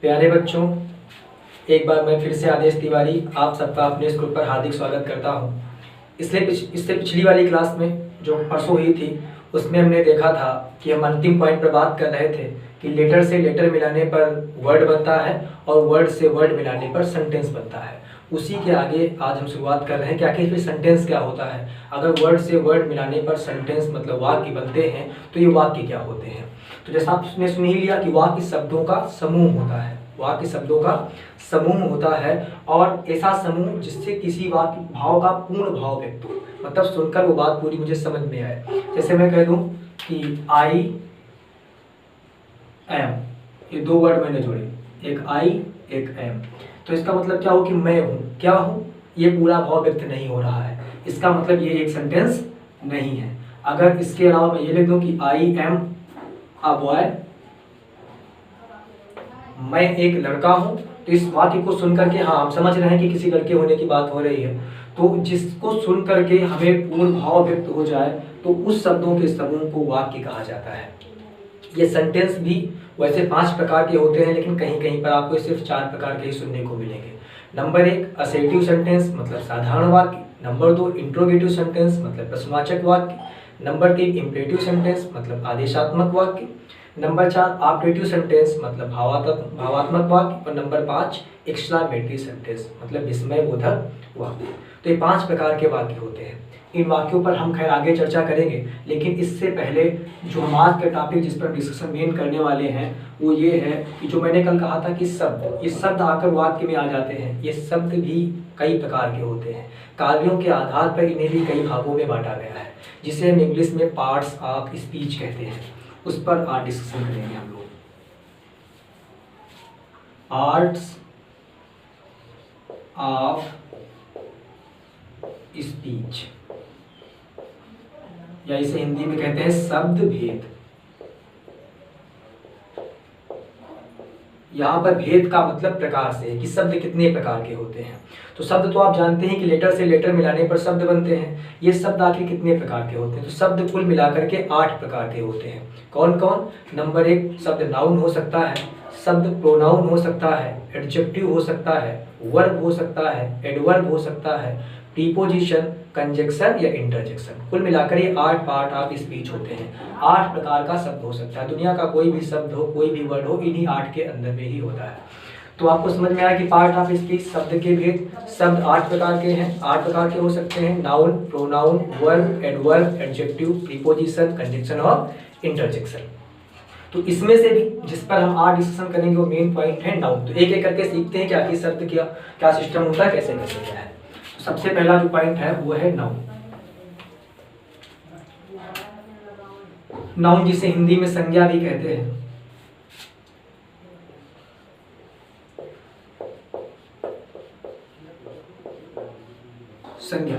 प्यारे बच्चों, एक बार मैं फिर से आदेश तिवारी आप सबका अपने इस ग्रुप पर हार्दिक स्वागत करता हूं। इससे पिछली वाली क्लास में जो परसों हुई थी उसमें हमने देखा था कि हम अंतिम पॉइंट पर बात कर रहे थे कि लेटर से लेटर मिलाने पर वर्ड बनता है और वर्ड से वर्ड मिलाने पर सेंटेंस बनता है। उसी के आगे आज हम शुरुआत कर रहे हैं कि आखिर फिर सेंटेंस क्या होता है। अगर वर्ड से वर्ड मिलाने पर सेंटेंस मतलब वाक्य बनते हैं तो ये वाक्य क्या होते हैं। तो जैसा आपने सुन ही लिया कि वाक्य शब्दों का समूह होता है, वाक्य शब्दों का समूह होता है और ऐसा समूह जिससे किसी वाक्य भाव का पूर्ण भाव व्यक्त हो, मतलब सुनकर वो बात पूरी मुझे समझ में आए। जैसे मैं कह दूं कि आई एम, ये दो वर्ड मैंने जोड़े, एक आई एक एम, तो इसका मतलब क्या हो कि मैं हूं, क्या हूं, ये पूरा भाव व्यक्त नहीं हो रहा है, इसका मतलब ये एक सेंटेंस नहीं है। अगर इसके अलावा मैं ये लिख दूं कि आई एम अ बॉय, मैं एक लड़का हूं, तो इस वाक्य को सुनकर के हाँ हम समझ रहे हैं कि किसी लड़के होने की बात हो रही है। तो जिसको सुन करके हमें पूर्ण भाव व्यक्त हो जाए तो उस शब्दों के समूह को वाक्य कहा जाता है। ये सेंटेंस भी वैसे 5 प्रकार के होते हैं, लेकिन कहीं कहीं पर आपको सिर्फ 4 प्रकार के ही सुनने को मिलेंगे। नंबर 1 असर्टिव सेंटेंस मतलब साधारण वाक्य। नंबर 2 इंट्रोगेटिव सेंटेंस मतलब प्रश्नवाचक वाक्य। नंबर 3 इम्परेटिव सेंटेंस मतलब आदेशात्मक वाक्य। नंबर 4 ऑब्जेक्टिव सेंटेंस मतलब भावात्मक वाक्य। और नंबर 5 एक्सक्लामेटरी सेंटेंस मतलब विस्मयबोधक वाक्य। तो ये 5 प्रकार के वाक्य होते हैं। इन वाक्यों पर हम खैर आगे चर्चा करेंगे, लेकिन इससे पहले जो हम आज का टॉपिक जिस पर डिस्कशन मेन करने वाले हैं वो ये है कि जो मैंने कल कहा था कि शब्द, ये शब्द आकर वाक्य में आ जाते हैं। ये शब्द भी कई प्रकार के होते हैं, कार्यों के आधार पर इन्हें भी कई भागों में बांटा गया है, जिसे हम इंग्लिश में पार्ट्स ऑफ स्पीच कहते हैं। उस पर आज डिस्कशन करेंगे हम लोग। पार्ट्स ऑफ स्पीच, या इसे हिंदी में कहते हैं शब्द भेद। यहाँ पर भेद का मतलब प्रकार से कि शब्द कितने प्रकार के होते हैं। तो शब्द तो आप जानते हैं कि लेटर से लेटर मिलाने पर शब्द बनते हैं। ये शब्द आखिर कितने प्रकार के होते हैं? तो शब्द कुल मिलाकर के 8 प्रकार के होते हैं। कौन कौन? नंबर 1 शब्द नाउन हो सकता है, शब्द प्रोनाउन हो सकता है, एडजेक्टिव हो सकता है, वर्ब हो सकता है, एडवर्ब हो सकता है, प्रीपोजिशन, कंजक्शन या इंटरजेक्शन। कुल मिलाकर ये 8 पार्ट ऑफ स्पीच होते हैं। 8 प्रकार का शब्द हो सकता है। दुनिया का कोई भी शब्द हो, कोई भी वर्ड हो, इन्हीं 8 के अंदर में ही होता है। तो आपको समझ में आया कि पार्ट ऑफ स्पीच शब्द के भेद। शब्द 8 प्रकार के हैं। 8 प्रकार के हो सकते हैं: noun, pronoun, verb, adverb, adjective, preposition, conjunction और इंटरजेक्शन। तो इसमें से भी जिस पर हम आज डिस्कशन करेंगे वो मेन पॉइंट है नाउन। तो एक एक करके सीखते हैं कि आखिर शब्द क्या सिस्टम होता है, कैसे कैसे क्या है। तो सबसे पहला जो पॉइंट है वो है नाउन। नाउन जिसे हिंदी में संज्ञा भी कहते हैं। संज्ञा,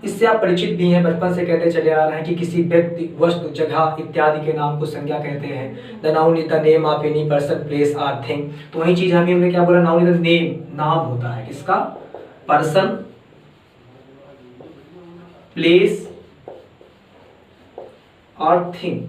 इससे आप परिचित भी हैं, बचपन से कहते चले आ रहे हैं कि किसी व्यक्ति, वस्तु, जगह इत्यादि के नाम को संज्ञा कहते हैं। The noun is the name of any person, place और थिंग। तो वही चीज हमने क्या बोला, नाउन इज द नेम, नाम होता है किसका? पर्सन, प्लेस और थिंग।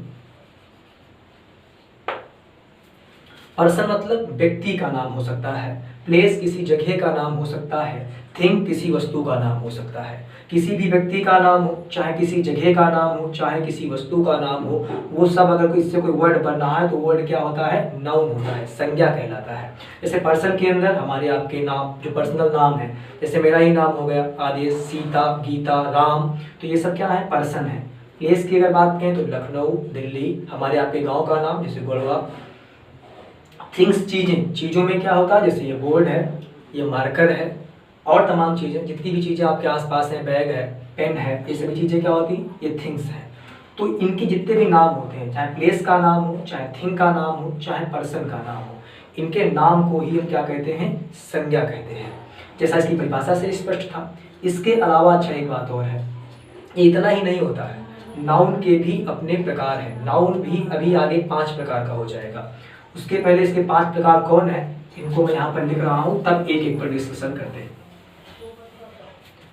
पर्सन मतलब व्यक्ति का नाम हो सकता है, प्लेस किसी जगह का नाम हो सकता है, थिंग किसी वस्तु का नाम हो सकता है। किसी भी व्यक्ति का नाम हो, चाहे किसी जगह का नाम हो, चाहे किसी वस्तु का नाम हो, वो सब अगर इससे कोई वर्ड बन रहा है तो वर्ड क्या होता है? नाउन होता है, संज्ञा कहलाता है। जैसे पर्सन के अंदर हमारे आपके नाम, जो पर्सनल नाम है, जैसे मेरा ही नाम हो गया आदेश, सीता, गीता, राम, तो ये सब क्या है? पर्सन है। प्लेस की अगर बात करें तो लखनऊ, दिल्ली, हमारे आपके गाँव का नाम जैसे गोलवा। थिंग्स चीजें, चीजों में क्या होता है? जैसे ये बोर्ड है, ये मार्कर है और तमाम चीजें, जितनी भी चीजें आपके आसपास हैं, बैग है, पेन है, ये सभी चीजें क्या होती? ये थिंग्स हैं। तो इनके जितने भी नाम होते हैं, चाहे प्लेस का नाम हो, चाहे थिंग का नाम हो, चाहे पर्सन का नाम हो, इनके नाम को ही हम क्या कहते हैं? संज्ञा कहते हैं। जैसा इसकी परिभाषा से स्पष्ट था। इसके अलावा अच्छा एक बात और है, इतना ही नहीं होता है, नाउन के भी अपने प्रकार हैं। नाउन भी अभी आगे 5 प्रकार का हो जाएगा। उसके पहले इसके 5 प्रकार कौन है, इनको मैं यहाँ पर लिख रहा हूँ, तब एक एक पर डिस्कशन करते हैं।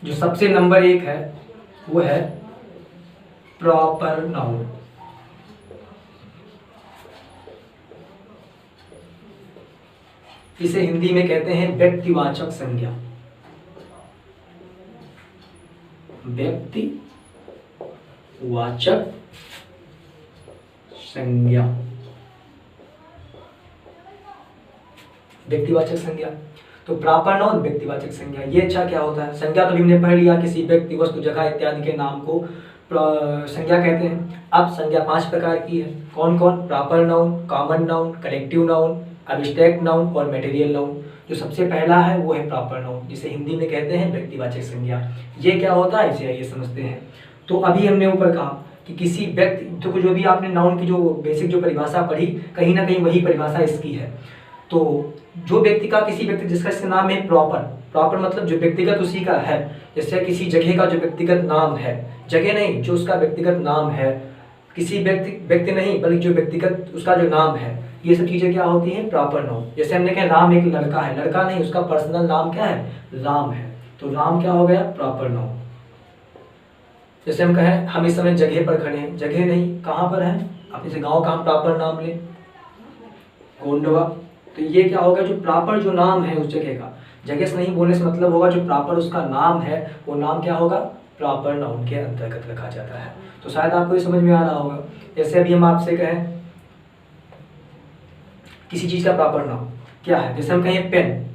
जो सबसे नंबर 1 है वो है प्रॉपर नाउन। इसे हिंदी में कहते हैं व्यक्तिवाचक संज्ञा। व्यक्तिवाचक संज्ञा, व्यक्तिवाचक संज्ञा। तो प्रॉपर नाउन, व्यक्तिवाचक संज्ञा, ये अच्छा क्या होता है? संज्ञा तो हमने पढ़ लिया, किसी व्यक्ति, वस्तु, जगह इत्यादि के नाम को संज्ञा कहते हैं। अब संज्ञा 5 प्रकार की है। कौन कौन? Proper noun, common noun, collective noun, abstract noun और मटेरियल नाउन। जो सबसे पहला है वो है प्रॉपर नाउन, जिसे हिंदी में कहते हैं व्यक्तिवाचक संज्ञा। ये क्या होता है, इसे आइए समझते हैं। तो अभी हमने ऊपर कहा कि किसी व्यक्ति, तो जो भी आपने नाउन की जो बेसिक जो परिभाषा पढ़ी, कहीं ना कहीं वही परिभाषा इसकी है। तो जो व्यक्ति का, किसी व्यक्ति जिसका इसका नाम है प्रॉपर, प्रॉपर मतलब जो व्यक्तिगत उसी का है। जैसे किसी जगह का जो व्यक्तिगत नाम है, जगह नहीं, जो उसका व्यक्तिगत नाम है, किसी व्यक्ति नहीं बल्कि जो व्यक्तिगत उसका जो नाम है, ये सब चीजें क्या होती हैं? Proper noun. जैसे हमने कहा राम एक लड़का है, लड़का नहीं, उसका पर्सनल नाम क्या है? राम है, तो राम क्या हो गया? Proper noun. जैसे हम कहें हम इस समय जगह पर खड़े हैं, जगह नहीं, कहाँ पर है? आप जैसे गाँव का हम प्रॉपर नाम लें, गोंडवा, तो ये क्या होगा? जो प्रॉपर जो नाम है उस जगह का, जगह से नहीं बोलने से मतलब होगा जो प्रॉपर उसका नाम है, वो नाम क्या होगा? प्रॉपर नाउन के अंतर्गत रखा जाता है। तो शायद आपको ये समझ में आ रहा होगा। जैसे अभी हम आपसे कहें किसी चीज का प्रॉपर नाम क्या है, जैसे हम कहें पेन,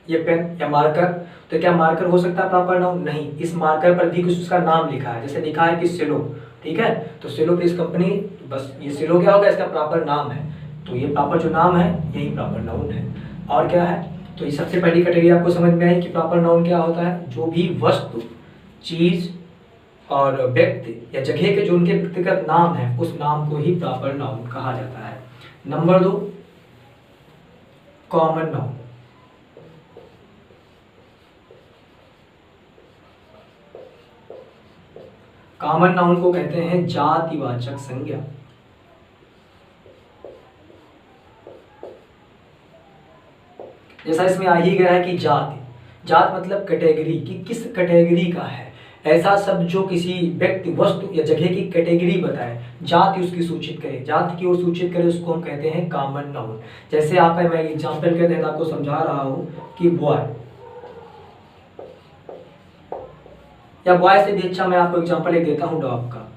ये पेन या मार्कर, तो क्या मार्कर हो सकता है प्रॉपर नाउन? नहीं। इस मार्कर पर भी कुछ उसका नाम लिखा है, जैसे लिखा है कि सेलो, ठीक है, तो सेलो पे इस कंपनी, बस ये सेलो क्या होगा? इसका प्रॉपर नाम है, तो ये प्रॉपर जो नाम है यही प्रॉपर नाउन है। और क्या है? तो ये सबसे पहली कैटेगरी आपको समझ में आई कि प्रॉपर नाउन क्या होता है? जो भी वस्तु, चीज और व्यक्ति या जगह के जो उनके व्यक्तिगत नाम है, उस नाम को ही प्रॉपर नाउन कहा जाता है। Number 2, common noun. Common noun को कहते हैं जातिवाचक संज्ञा। जैसा इसमें आ ही गया है कि जाति, जात मतलब कैटेगरी, कि किस कैटेगरी का है। ऐसा शब्द जो किसी व्यक्ति, वस्तु या जगह की कैटेगरी बताए, जाति उसकी सूचित करे, जाति की ओर सूचित करे, उसको हम कहते हैं कॉमन नाउन। जैसे आप, मैं एग्जाम्पल के तहत आपको समझा रहा हूँ कि बॉय, या बॉय से भी अच्छा मैं आपको एग्जाम्पल एक देता हूँ डॉग का।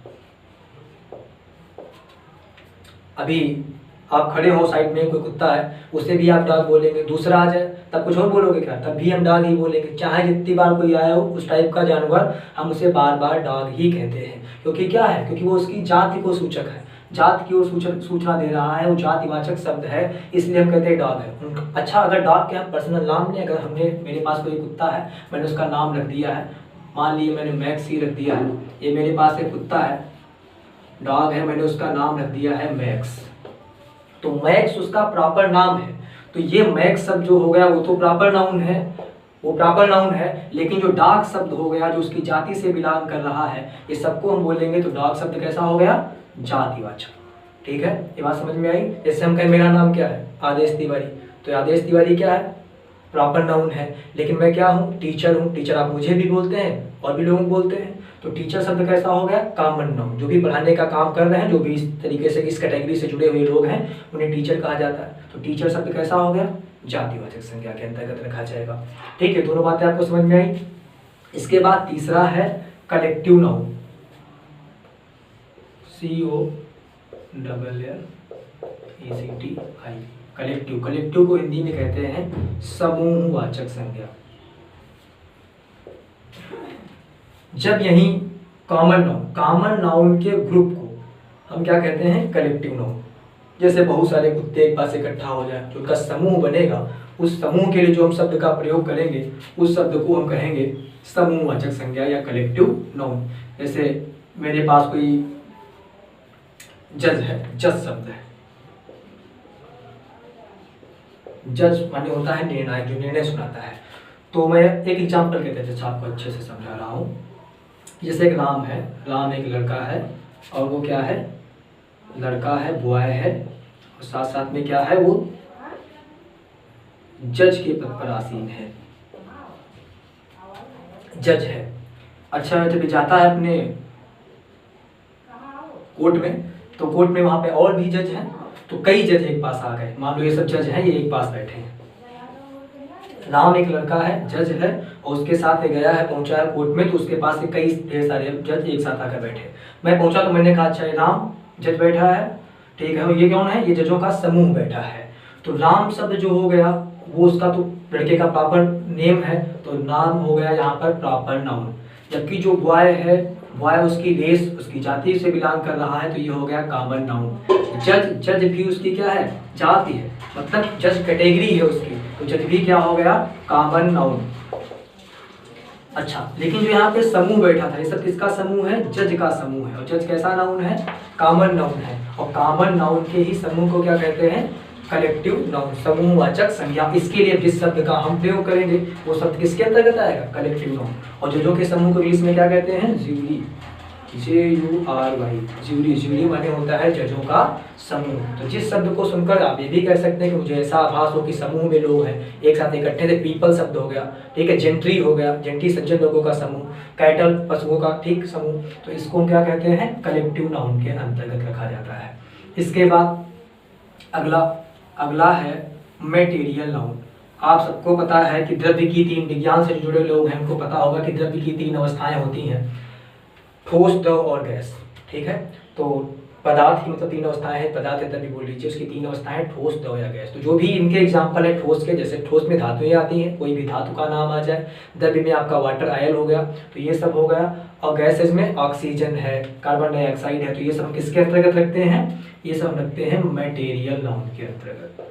अभी आप खड़े हो, साइड में कोई कुत्ता है, उसे भी आप डॉग बोलेंगे, दूसरा आ जाए तब कुछ और बोलोगे क्या? तब भी हम डॉग ही बोलेंगे। चाहे जितनी बार कोई आया हो उस टाइप का जानवर, हम उसे बार बार डॉग ही कहते हैं। क्योंकि क्या है? क्योंकि वो उसकी जाति को सूचक है, जात की ओर सूचना दे रहा है, वो जातिवाचक शब्द है, इसलिए हम कहते हैं डॉग है। अच्छा, अगर डॉग के हम पर्सनल नाम लें, अगर हमने, मेरे पास कोई कुत्ता है, मैंने उसका नाम रख दिया है, मान लीजिए मैंने मैक्स ही रख दिया है, ये मेरे पास एक कुत्ता है, डॉग है, मैंने उसका नाम रख दिया है मैक्स, तो मैक्स उसका प्रॉपर नाम है। तो ये मैक्स शब्द जो हो गया वो तो प्रॉपर नाउन है, वो प्रॉपर नाउन है, लेकिन जो डॉग शब्द हो गया जो उसकी जाति से बिलोंग कर रहा है, ये सबको हम बोलेंगे तो डॉग शब्द कैसा हो गया? जातिवाचक। ठीक है, ये बात समझ में आई? जैसे हम कहें मेरा नाम क्या है? आदेश तिवारी, तो आदेश तिवारी क्या है? प्रॉपर नाउन है, लेकिन मैं क्या हूँ? टीचर हूँ। टीचर आप मुझे भी बोलते हैं और भी लोगों को बोलते हैं, तो टीचर शब्द कैसा हो गया? Common noun. जो भी पढ़ाने का काम कर रहे हैं, जो भी इस तरीके से इस कैटेगरी से जुड़े हुए लोग हैं, उन्हें टीचर कहा जाता है। तो टीचर शब्द कैसा हो गया? जातिवाचक संज्ञा के अंतर्गत रखा जाएगा। ठीक है, दोनों बातें आपको समझ में आई। इसके बाद तीसरा है collective noun, COLLECTI। Collective, collective को हिंदी में कहते हैं समूहवाचक संज्ञा। जब यही कॉमन नाउन के ग्रुप को हम क्या कहते हैं? Collective noun. जैसे बहुत सारे कुत्ते एक पास इकट्ठा हो जाए, जो उनका समूह बनेगा, उस समूह के लिए जो हम शब्द का प्रयोग करेंगे, उस शब्द को हम कहेंगे समूहवाचक संज्ञा या कलेक्टिव नाउन। जैसे मेरे पास कोई जज है, जज शब्द है, जज माने होता है निर्णायक, जो निर्णय सुनाता है। तो मैं एक एग्जाम्पल के तहत आपको अच्छे से समझा रहा हूँ। जैसे एक राम है, राम एक लड़का है, और वो क्या है? लड़का है, बॉय है, और साथ साथ में क्या है? वो जज के पद पर आसीन है, जज है। अच्छा, जब जाता है अपने कोर्ट में, तो कोर्ट में वहां पे और भी जज हैं, तो कई जज एक पास आ गए। मान लो ये सब जज हैं, ये एक पास बैठे हैं, राम एक लड़का है, जज है, और उसके साथ ये गया है, पहुंचा है कोर्ट में, तो उसके पास से कई ढेर सारे जज एक साथ आकर बैठे। मैं पहुंचा तो मैंने कहा अच्छा ये राम जज बैठा है, ठीक है, और ये कौन है, ये जजों का समूह बैठा है। तो राम शब्द जो हो गया वो उसका तो लड़के का प्रॉपर नेम है, तो नाम हो गया यहाँ पर प्रॉपर नाउन। जबकि जो बॉय है, बॉय उसकी रेस, उसकी जाति से बिलोंग कर रहा है, तो ये हो गया कॉमन नाउन। जज, जज भी उसकी क्या है, जाति है, मतलब जज कैटेगरी है उसकी, तो जज भी क्या हो गया, कॉमन नाउन। अच्छा, लेकिन जो यहाँ पे समूह बैठा था, ये सब किसका समूह है, जज का समूह है, और जज कैसा नाउन है, कॉमन नाउन है, और कॉमन नाउन के ही समूह को क्या कहते हैं, कलेक्टिव नाउन, समूहवाचक संज्ञा। इसके लिए जिस शब्द का हम प्रयोग करेंगे वो शब्द किसके अंतर्गत आएगा, कलेक्टिव नाउन। और जजों के समूह को इंग्लिश में क्या कहते हैं, ज्यूरी, JURY, ज्यूरी। ज्यूरी माने होता है जजों का समूह। तो जिस शब्द को सुनकर आप ये भी कह सकते हैं कि मुझे ऐसा आभास हो कि समूह में लोग हैं, एक साथ इकट्ठे थे, पीपल शब्द हो गया, ठीक है, जेंट्री हो गया, जेंट्री सज्जन लोगों का समूह, कैटल पशुओं का, ठीक, समूह, तो इसको हम क्या कहते हैं, कलेक्टिव नाउन के अंतर्गत रखा जाता है। इसके बाद अगला है मटेरियल नाउन। आप सबको पता है कि द्रव्य की तीन, विज्ञान से जुड़े लोग हैं उनको पता होगा कि द्रव्य की तीन अवस्थाएं होती हैं, ठोस, द्रव और गैस, ठीक है। तो पदार्थ की मतलब तीन अवस्थाएं हैं, पदार्थ है तभी बोल लीजिए, उसकी तीन अवस्थाएं ठोस, द्रव या गैस। तो जो भी इनके एग्जाम्पल है ठोस के, जैसे ठोस में धातुएं आती हैं, कोई भी धातु का नाम आ जाए, द्रव्य में आपका वाटर आयल हो गया, तो ये सब हो गया, और गैसेज में ऑक्सीजन है, कार्बन डाइऑक्साइड है, तो ये सब हम किसके अंतर्गत रखते हैं, ये सब रखते हैं मटेरियल नाउन के अंतर्गत,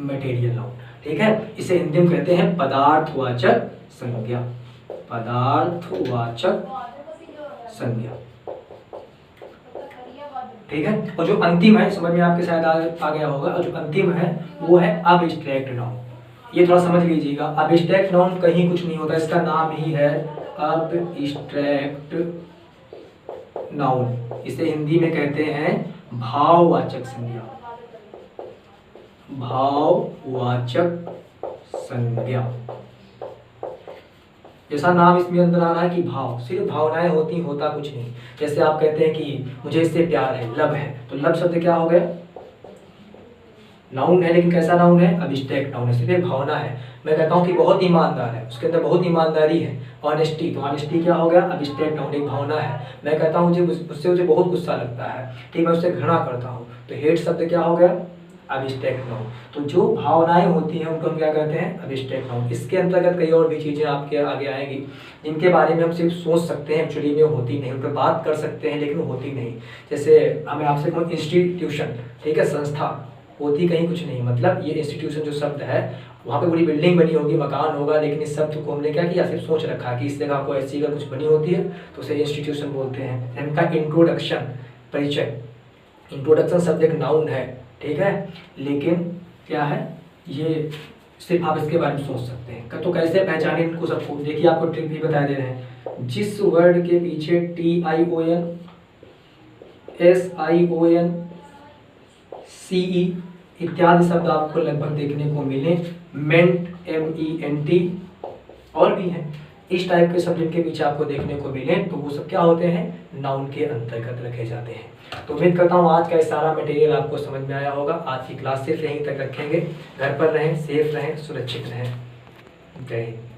मटेरियल नाउन, ठीक है। इसे हिंदी में कहते हैं पदार्थवाचक संज्ञा, पदार्थवाचक संज्ञा, ठीक है। और जो अंतिम है, समझ में आपके शायद आ गया होगा, और जो अंतिम है वो है अबस्ट्रैक्ट नाउन। ये थोड़ा समझ लीजिएगा, अबस्ट्रैक्ट नाउन कहीं कुछ नहीं होता, इसका नाम ही है अबस्ट्रैक्ट नाउन। इसे हिंदी में कहते हैं भाववाचक संज्ञा, भाववाचक संज्ञा। जैसा नाम इसमें अंदर आ रहा है कि भाव, सिर्फ भावनाएं होती, होता कुछ नहीं। जैसे आप कहते हैं कि मुझे इससे प्यार है, लव है, तो लव शब्द क्या हो गया, नाउन है, लेकिन कैसा नाउन है, अबस्ट्रैक्ट नाउन है, सिर्फ भावना है। मैं कहता हूँ कि बहुत ईमानदार है, उसके अंदर बहुत ईमानदारी है, ऑनेस्टी, तो ऑनेस्टी क्या हो गया, अबस्ट्रैक्ट नाउन, एक भावना है। मैं कहता हूँ मुझे बहुत गुस्सा लगता है, ठीक, मैं उससे घृणा करता हूँ, तो हेट शब्द क्या हो गया, अबस्ट्रैक्ट नाउन। तो जो भावनाएं होती हैं उनको हम क्या कहते हैं, अबस्ट्रैक्ट नाउन। इसके अंतर्गत कई और भी चीज़ें आपके आगे आएंगी जिनके बारे में हम सिर्फ सोच सकते हैं, एक्चुअली में होती नहीं, उन पर बात कर सकते हैं लेकिन होती नहीं। जैसे हमें आपसे कहूँ इंस्टीट्यूशन, ठीक है, संस्था, होती कहीं कुछ नहीं, मतलब ये इंस्टीट्यूशन जो शब्द है, वहाँ पे बड़ी बिल्डिंग बनी होगी, मकान होगा, लेकिन इस शब्द को हमने क्या किया, सिर्फ सोच रखा कि इस जगह को ऐसी अगर कुछ बनी होती है तो उसे इंस्टीट्यूशन बोलते हैं। इनका इंट्रोडक्शन, परिचय, इंट्रोडक्शन शब्द एक नाउन है, ठीक है, लेकिन क्या है, ये सिर्फ आप इसके बारे में सोच सकते हैं। तो कैसे पहचानें इनको सबको, देखिए आपको ट्रिक भी बता दे रहे हैं। जिस वर्ड के पीछे TION, SION, CE इत्यादि शब्द आपको लगभग देखने को मिले, मेंट, MENT और भी हैं, इस टाइप के शब्द जिनके पीछे आपको देखने को मिले, तो वो सब क्या होते हैं, नाउन के अंतर्गत रखे जाते हैं। तो उम्मीद करता हूँ आज का ये सारा मटेरियल आपको समझ में आया होगा। आज की क्लास सिर्फ यहीं तक रखेंगे। घर पर रहें, सेफ रहें, सुरक्षित रहें। जय हिंद।